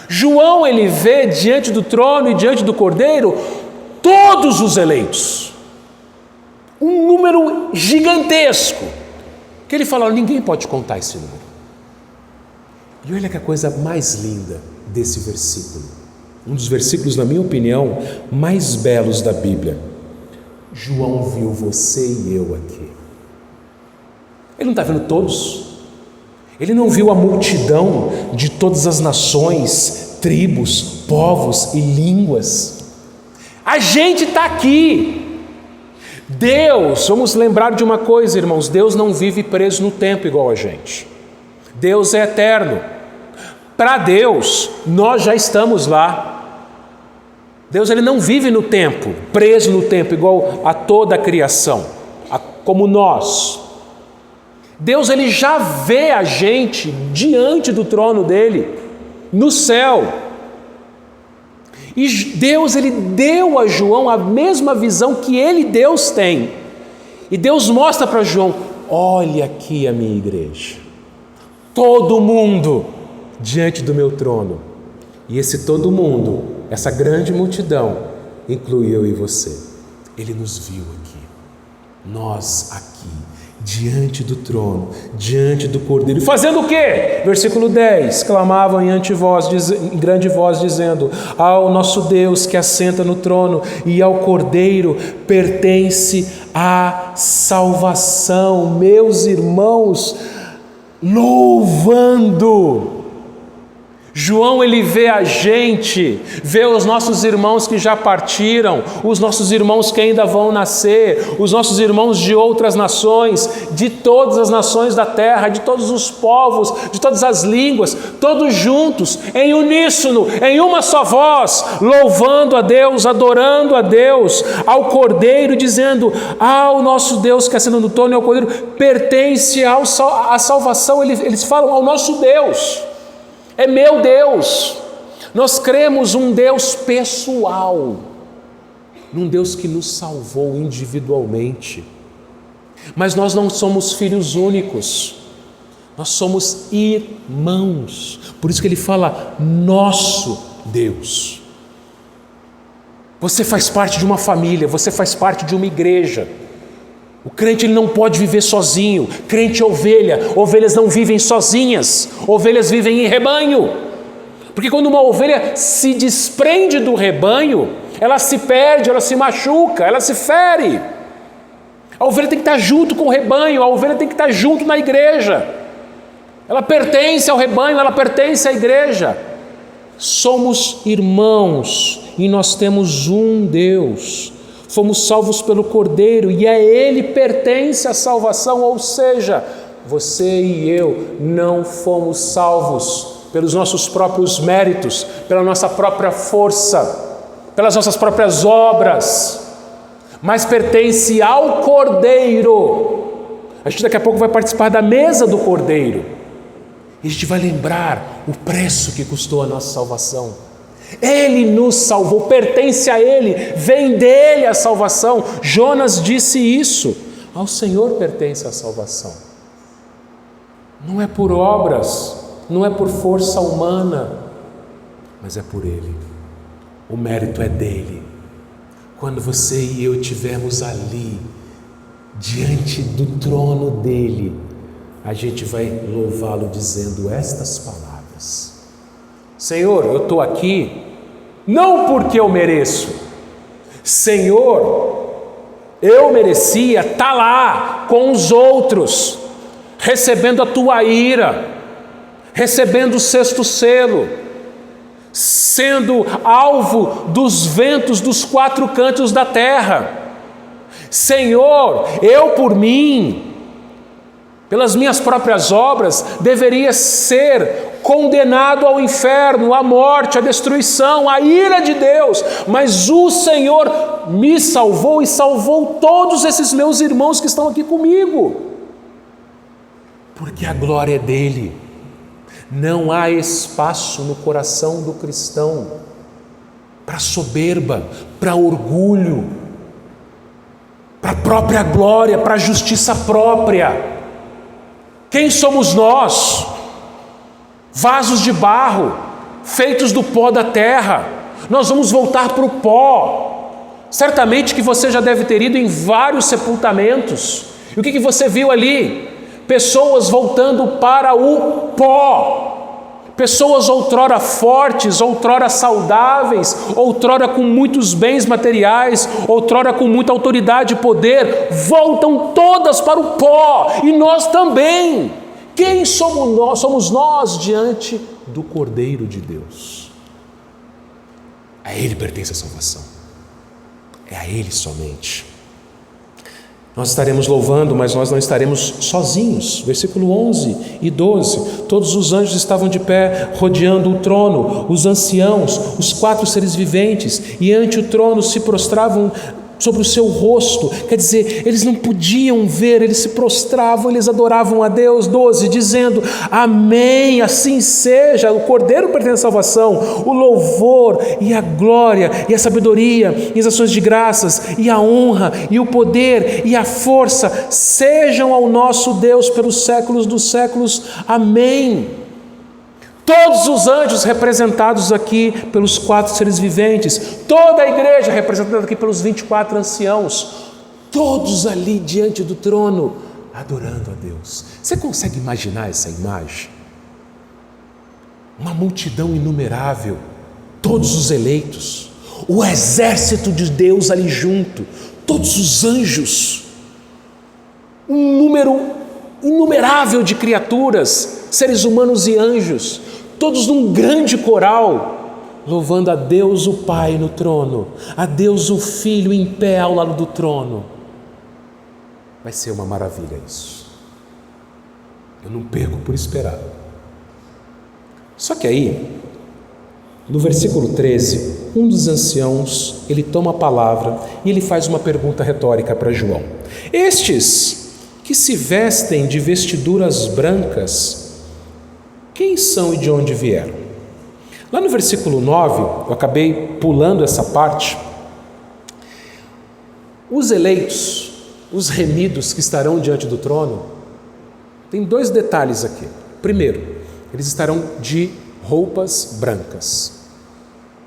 João ele vê diante do trono e diante do Cordeiro todos os eleitos, um número gigantesco, que ele fala, ninguém pode contar esse número. E olha que a coisa mais linda desse versículo, um dos versículos, na minha opinião, mais belos da Bíblia. João viu você e eu aqui. Ele não está vendo todos, ele não viu a multidão de todas as nações, tribos, povos e línguas. A gente está aqui. Deus, vamos lembrar de uma coisa, irmãos, Deus não vive preso no tempo igual a gente. Deus é eterno. Para Deus, nós já estamos lá. Deus ele não vive no tempo, preso no tempo, igual a toda a criação, como nós. Deus ele já vê a gente diante do trono dele, no céu. E Deus ele deu a João a mesma visão que ele, Deus, tem. E Deus mostra para João, olha aqui a minha igreja. Todo mundo diante do meu trono. E esse todo mundo, essa grande multidão, inclui eu e você. Ele nos viu aqui. Nós aqui, diante do trono, diante do Cordeiro. Fazendo o quê? Versículo 10. Clamavam em grande voz, dizendo, ao nosso Deus que assenta no trono e ao Cordeiro pertence a salvação. Meus irmãos, louvando. João ele vê a gente, vê os nossos irmãos que já partiram, os nossos irmãos que ainda vão nascer, os nossos irmãos de outras nações, de todas as nações da terra, de todos os povos, de todas as línguas, todos juntos, em uníssono, em uma só voz, louvando a Deus, adorando a Deus, ao Cordeiro, dizendo, ao nosso Deus que assenta no trono e ao Cordeiro pertence a salvação. Eles falam ao nosso Deus. É meu Deus. Nós cremos um Deus pessoal, num Deus que nos salvou individualmente. Mas nós não somos filhos únicos, nós somos irmãos. Por isso que ele fala, nosso Deus. Você faz parte de uma família, você faz parte de uma igreja. O crente ele não pode viver sozinho. Crente é ovelha. Ovelhas não vivem sozinhas. Ovelhas vivem em rebanho. Porque quando uma ovelha se desprende do rebanho, ela se perde, ela se machuca, ela se fere. A ovelha tem que estar junto com o rebanho. A ovelha tem que estar junto na igreja. Ela pertence ao rebanho, ela pertence à igreja. Somos irmãos e nós temos um Deus. Fomos salvos pelo Cordeiro e a Ele pertence a salvação, ou seja, você e eu não fomos salvos pelos nossos próprios méritos, pela nossa própria força, pelas nossas próprias obras, mas pertence ao Cordeiro. A gente daqui a pouco vai participar da mesa do Cordeiro. E a gente vai lembrar o preço que custou a nossa salvação. Ele nos salvou, pertence a Ele, vem dele a salvação. Jonas disse isso. Ao Senhor pertence a salvação. Não é por obras, não é por força humana, mas é por Ele. O mérito é dele. Quando você e eu estivermos ali, diante do trono dele, a gente vai louvá-lo dizendo estas palavras: Senhor, eu estou aqui não porque eu mereço. Senhor, eu merecia estar lá com os outros, recebendo a tua ira, recebendo o sexto selo, sendo alvo dos ventos dos quatro cantos da terra. Senhor, eu por mim, pelas minhas próprias obras, deveria ser condenado ao inferno, à morte, à destruição, à ira de Deus, mas o Senhor me salvou e salvou todos esses meus irmãos que estão aqui comigo, porque a glória é dele. Não há espaço no coração do cristão para soberba, para orgulho, para a própria glória, para a justiça própria. Quem somos nós? Vasos de barro, feitos do pó da terra. Nós vamos voltar para o pó. Certamente que você já deve ter ido em vários sepultamentos. E o que você viu ali? Pessoas voltando para o pó. Pessoas outrora fortes, outrora saudáveis, outrora com muitos bens materiais, outrora com muita autoridade e poder, voltam todas para o pó, e nós também. Quem somos nós? Somos nós diante do Cordeiro de Deus. A Ele pertence a salvação. É a Ele somente. Nós estaremos louvando, mas nós não estaremos sozinhos. Versículo 11 e 12. Todos os anjos estavam de pé, rodeando o trono, os anciãos, os quatro seres viventes, e ante o trono se prostravam sobre o seu rosto. Quer dizer, eles não podiam ver, eles se prostravam, eles adoravam a Deus. 12, dizendo: amém, assim seja. O Cordeiro pertence à salvação, o louvor e a glória e a sabedoria e as ações de graças e a honra e o poder e a força sejam ao nosso Deus pelos séculos dos séculos. Amém. Todos os anjos representados aqui pelos quatro seres viventes, toda a igreja representada aqui pelos 24 anciãos, todos ali diante do trono, adorando a Deus. Você consegue imaginar essa imagem? Uma multidão inumerável, todos os eleitos, o exército de Deus ali junto, todos os anjos, um número inumerável de criaturas, seres humanos e anjos, todos num grande coral, louvando a Deus o Pai no trono, a Deus o Filho em pé ao lado do trono. Vai ser uma maravilha isso. Eu não perco por esperar. Só que aí, no versículo 13, um dos anciãos, ele toma a palavra e ele faz uma pergunta retórica para João. Estes que se vestem de vestiduras brancas, quem são e de onde vieram? Lá no versículo 9, eu acabei pulando essa parte. Os eleitos, os remidos que estarão diante do trono, tem dois detalhes aqui. Primeiro, eles estarão de roupas brancas.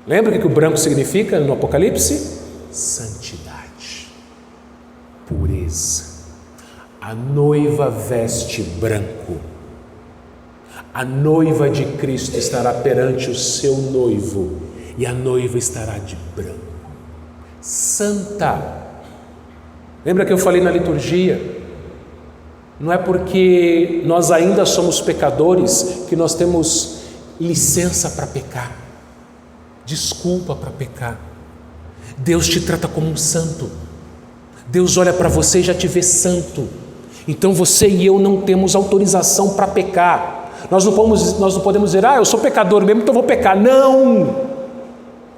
Lembra o que o branco significa no Apocalipse? Santidade, pureza. A noiva veste branco. A noiva de Cristo estará perante o seu noivo e a noiva estará de branco. Santa. Lembra que eu falei na liturgia? Não é porque nós ainda somos pecadores que nós temos licença para pecar, desculpa para pecar. Deus te trata como um santo. Deus olha para você e já te vê santo. Então você e eu não temos autorização para pecar. Nós não podemos dizer: eu sou pecador mesmo, então vou pecar. Não!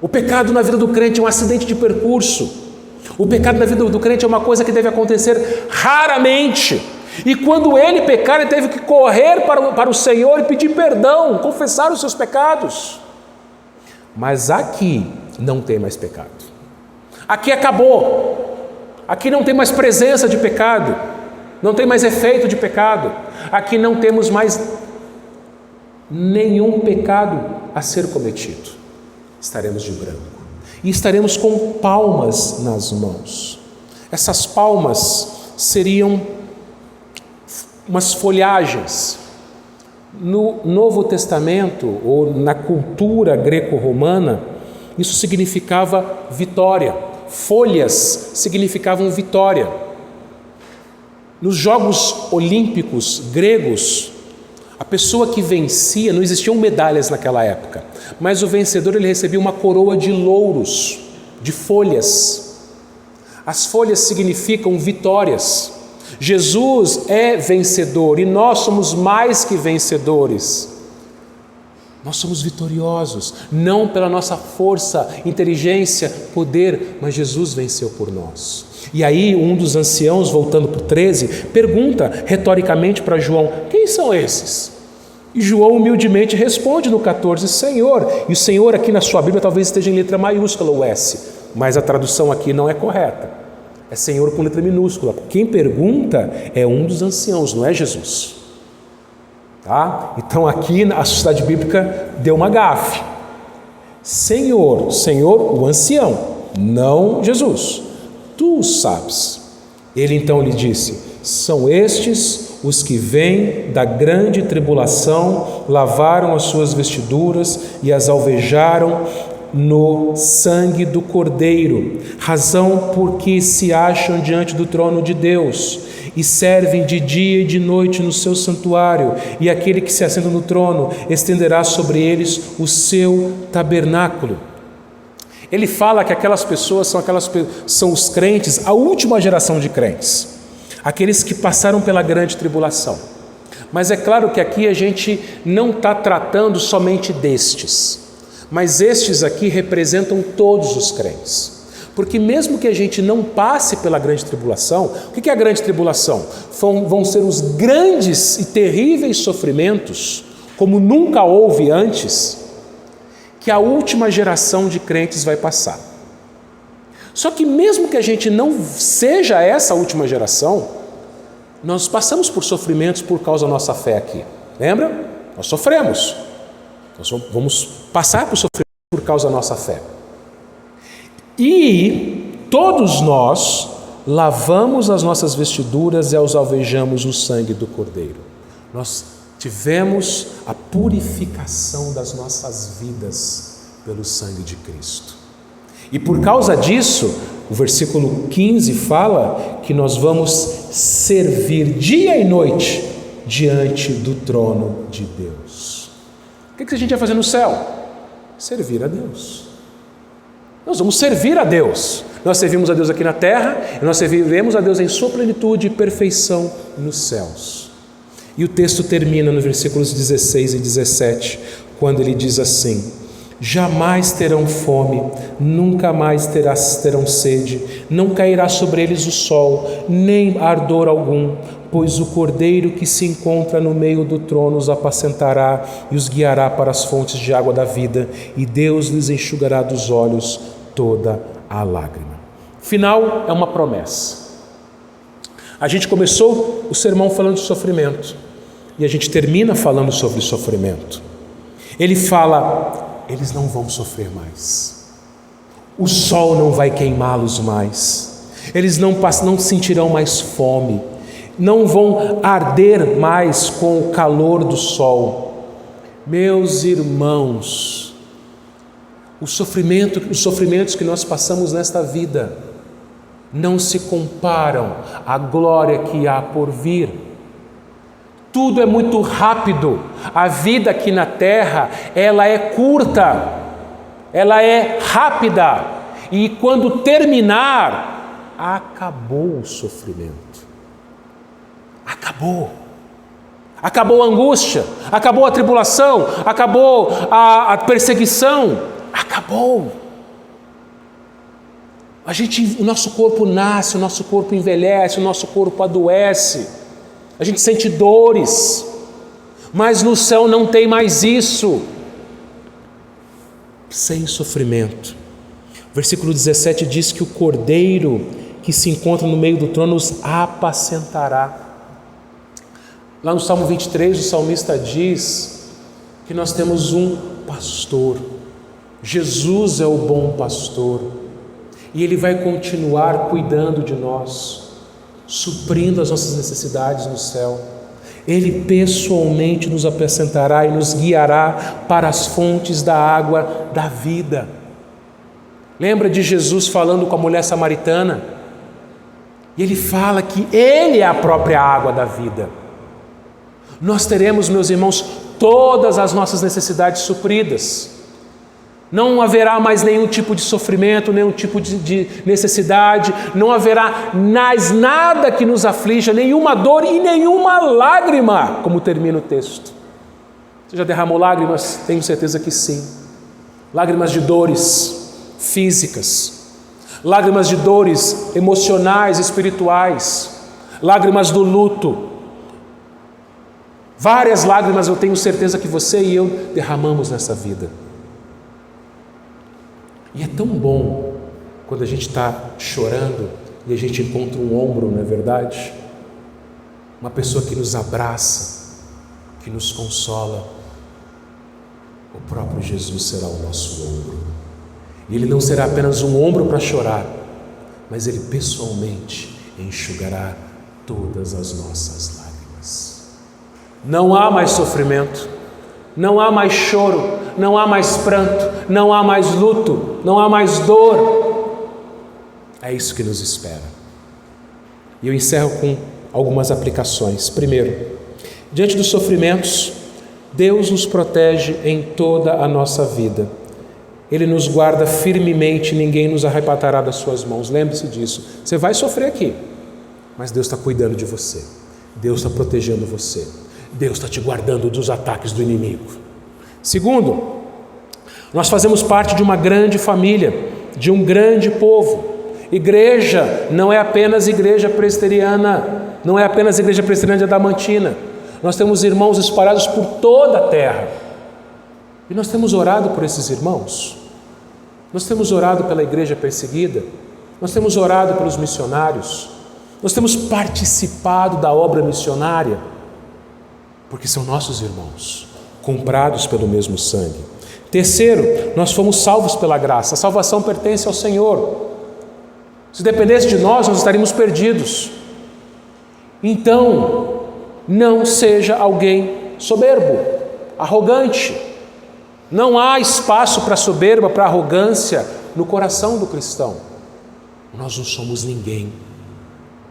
O pecado na vida do crente é um acidente de percurso. O pecado na vida do crente é uma coisa que deve acontecer raramente. E quando ele pecar, ele teve que correr para o Senhor e pedir perdão, confessar os seus pecados. Mas aqui não tem mais pecado. Aqui acabou. Aqui não tem mais presença de pecado. Não tem mais efeito de pecado. Aqui não temos mais nenhum pecado a ser cometido. Estaremos de branco. E estaremos com palmas nas mãos. Essas palmas seriam umas folhagens. No Novo Testamento, ou na cultura greco-romana, isso significava vitória. Folhas significavam vitória. Nos Jogos Olímpicos gregos, a pessoa que vencia, não existiam medalhas naquela época, mas o vencedor ele recebia uma coroa de louros, de folhas. As folhas significam vitórias. Jesus é vencedor e nós somos mais que vencedores. Nós somos vitoriosos, não pela nossa força, inteligência, poder, mas Jesus venceu por nós. E aí um dos anciãos, voltando para o 13, pergunta retoricamente para João: quem são esses? E João humildemente responde no 14, Senhor. E o Senhor aqui na sua Bíblia talvez esteja em letra maiúscula, o S, mas a tradução aqui não é correta. É Senhor com letra minúscula. Quem pergunta é um dos anciãos, não é Jesus. Tá? Então aqui a Sociedade Bíblica deu uma gafe. Senhor, o ancião, não Jesus. Tu sabes. Ele então lhe disse: são estes os que vêm da grande tribulação, lavaram as suas vestiduras e as alvejaram no sangue do Cordeiro, razão porque se acham diante do trono de Deus e servem de dia e de noite no seu santuário, e aquele que se assenta no trono estenderá sobre eles o seu tabernáculo. Ele fala que aquelas pessoas são os crentes, a última geração de crentes, aqueles que passaram pela grande tribulação. Mas é claro que aqui a gente não está tratando somente destes, mas estes aqui representam todos os crentes. Porque mesmo que a gente não passe pela grande tribulação, o que é a grande tribulação? Vão ser os grandes e terríveis sofrimentos, como nunca houve antes, que a última geração de crentes vai passar. Só que mesmo que a gente não seja essa última geração, nós passamos por sofrimentos por causa da nossa fé aqui. Lembra? Nós sofremos. Nós vamos passar por sofrimento por causa da nossa fé. E todos nós lavamos as nossas vestiduras e as alvejamos no sangue do Cordeiro. Nós tivemos a purificação das nossas vidas pelo sangue de Cristo. E por causa disso, o versículo 15 fala que nós vamos servir dia e noite diante do trono de Deus. O que a gente vai fazer no céu? Servir a Deus. Nós vamos servir a Deus. Nós servimos a Deus aqui na terra e nós serviremos a Deus em sua plenitude e perfeição nos céus. E o texto termina nos versículos 16 e 17, quando ele diz assim: jamais terão fome, nunca mais terão sede, não cairá sobre eles o sol, nem ardor algum, pois o Cordeiro que se encontra no meio do trono os apacentará e os guiará para as fontes de água da vida, e Deus lhes enxugará dos olhos toda a lágrima. Final é uma promessa. A gente começou o sermão falando de sofrimento, e a gente termina falando sobre sofrimento. Ele fala: eles não vão sofrer mais, o sol não vai queimá-los mais, eles não sentirão mais fome, não vão arder mais com o calor do sol. Meus irmãos, os sofrimentos que nós passamos nesta vida não se comparam à glória que há por vir. Tudo é muito rápido. A vida aqui na terra, ela é curta, ela é rápida, e quando terminar, acabou o sofrimento. Acabou a angústia, acabou a tribulação, acabou a perseguição, acabou. O nosso corpo nasce, o nosso corpo envelhece, o nosso corpo adoece, a gente sente dores, mas no céu não tem mais isso. Sem sofrimento. Versículo 17 diz que o Cordeiro que se encontra no meio do trono os apacentará. Lá no Salmo 23, o salmista diz que nós temos um pastor. Jesus é o bom pastor. E Ele vai continuar cuidando de nós, suprindo as nossas necessidades no céu. Ele pessoalmente nos apacentará e nos guiará para as fontes da água da vida. Lembra de Jesus falando com a mulher samaritana? E Ele fala que Ele é a própria água da vida. Nós teremos, meus irmãos, todas as nossas necessidades supridas. Não haverá mais nenhum tipo de sofrimento, nenhum tipo de necessidade, não haverá mais nada que nos aflija, nenhuma dor e nenhuma lágrima, como termina o texto. Você já derramou lágrimas? Tenho certeza que sim. Lágrimas de dores físicas, lágrimas de dores emocionais, espirituais, lágrimas do luto. Várias lágrimas eu tenho certeza que você e eu derramamos nessa vida. E é tão bom quando a gente está chorando e a gente encontra um ombro, não é verdade? Uma pessoa que nos abraça, que nos consola. O próprio Jesus será o nosso ombro. E Ele não será apenas um ombro para chorar, mas Ele pessoalmente enxugará todas as nossas lágrimas. Não há mais sofrimento, não há mais choro, não há mais pranto, não há mais luto, não há mais dor. É isso que nos espera. E eu encerro com algumas aplicações. Primeiro, diante dos sofrimentos, Deus nos protege em toda a nossa vida. Ele nos guarda firmemente, ninguém nos arrebatará das suas mãos. Lembre-se disso. Você vai sofrer aqui, mas Deus está cuidando de você. Deus está protegendo você. Deus está te guardando dos ataques do inimigo. Segundo, nós fazemos parte de uma grande família, de um grande povo. Igreja não é apenas igreja presbiteriana, não é apenas igreja presbiteriana de Adamantina. Nós temos irmãos espalhados por toda a terra. E nós temos orado por esses irmãos. Nós temos orado pela igreja perseguida. Nós temos orado pelos missionários. Nós temos participado da obra missionária, porque são nossos irmãos, comprados pelo mesmo sangue. Terceiro, nós fomos salvos pela graça. A salvação pertence ao Senhor. Se dependesse de nós estaríamos perdidos. Então, não seja alguém soberbo, arrogante. Não há espaço para soberba, para arrogância no coração do cristão. Nós não somos ninguém.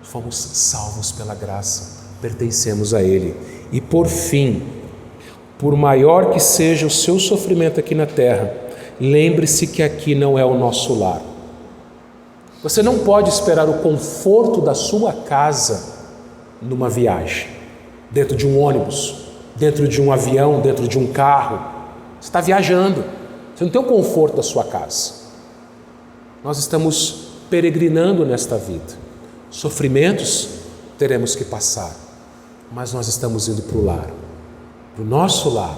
Fomos salvos pela graça, pertencemos a Ele. E por fim, por maior que seja o seu sofrimento aqui na terra, lembre-se que aqui não é o nosso lar. Você não pode esperar o conforto da sua casa numa viagem, dentro de um ônibus, dentro de um avião, dentro de um carro. Você está viajando, você não tem o conforto da sua casa. Nós estamos peregrinando nesta vida. Sofrimentos teremos que passar, mas nós estamos indo para o lar, para o nosso lar,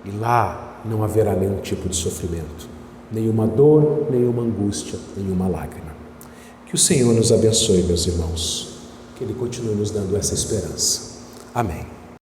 e lá não haverá nenhum tipo de sofrimento, nenhuma dor, nenhuma angústia, nenhuma lágrima. Que o Senhor nos abençoe, meus irmãos, que Ele continue nos dando essa esperança. Amém.